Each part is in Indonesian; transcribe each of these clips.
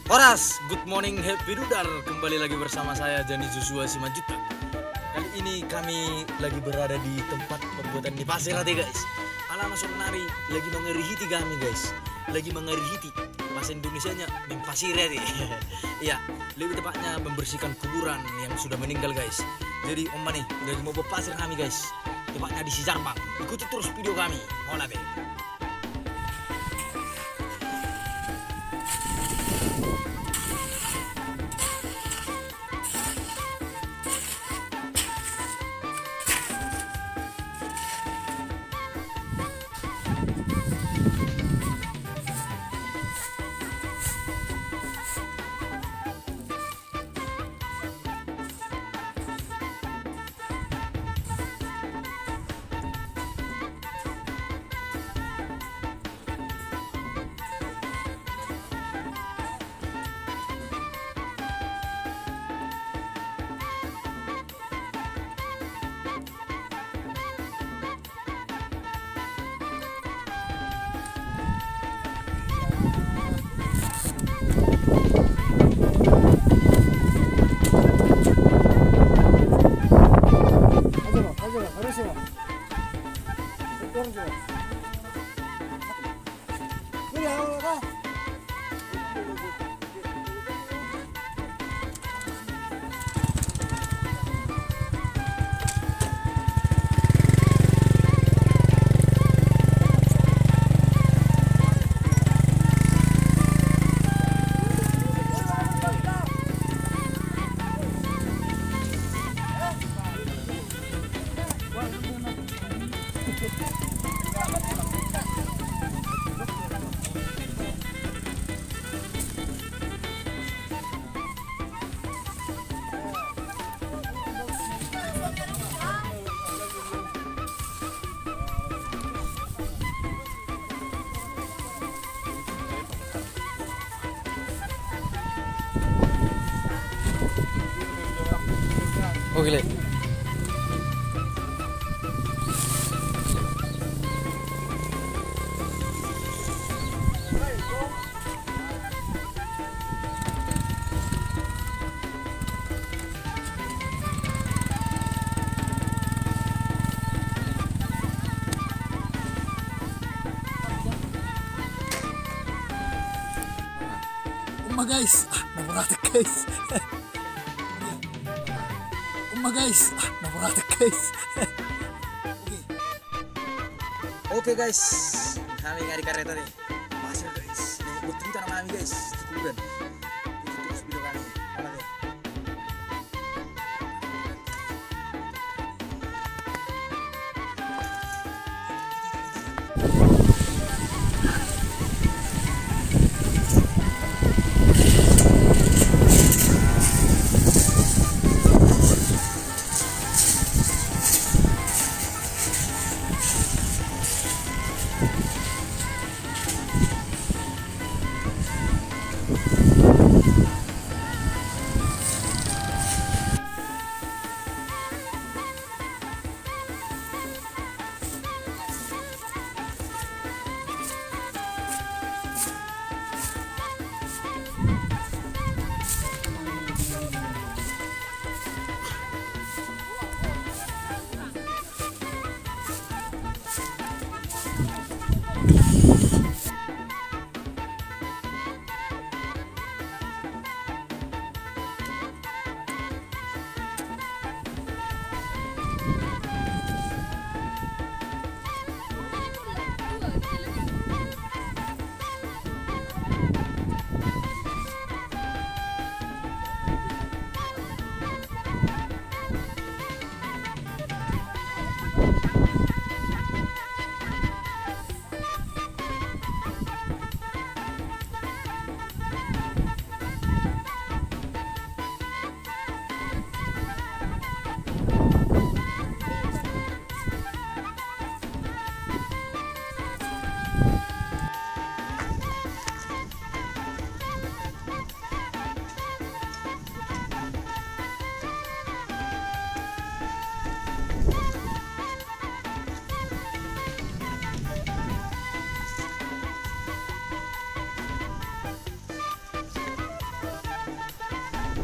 Horas, good morning, happy dudar. Kembali lagi bersama saya Jani Joshua Simanjuta. Kali ini kami lagi berada di tempat pembuatan di pasir hati guys. Anak masuk menari, lagi mengerihiti kami guys. Lagi mengerihiti, bahasa Indonesianya mempasir hati. Iya, lebih tepatnya membersihkan kuburan yang sudah meninggal guys. Jadi Om nih, lagi mau berpasir kami guys. Tepatnya di Sijarbang. Ikuti terus video kami. Mola be. Oh gila. Guys, naboratek guys. Guys, naboratek guys. Oke guys, kami nggak di kereta deh. Pasir guys, betul tanah kami guys, kuburan. Itu terus video kami. Mana deh?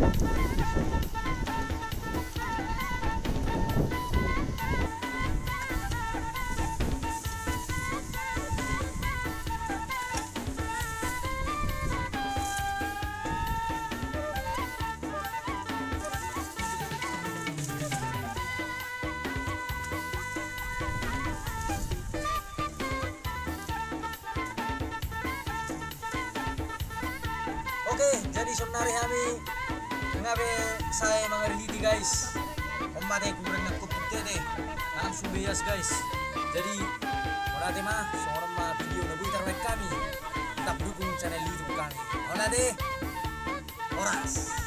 Oke, jadi sonari kami ngabe saya mengerti guys. Om mate kurang nak kupuk tete. Langsung bias guys. Jadi orate mah seorang mah video na terbaik kami. Tetap dukung channel YouTube kami. Orate. Oras.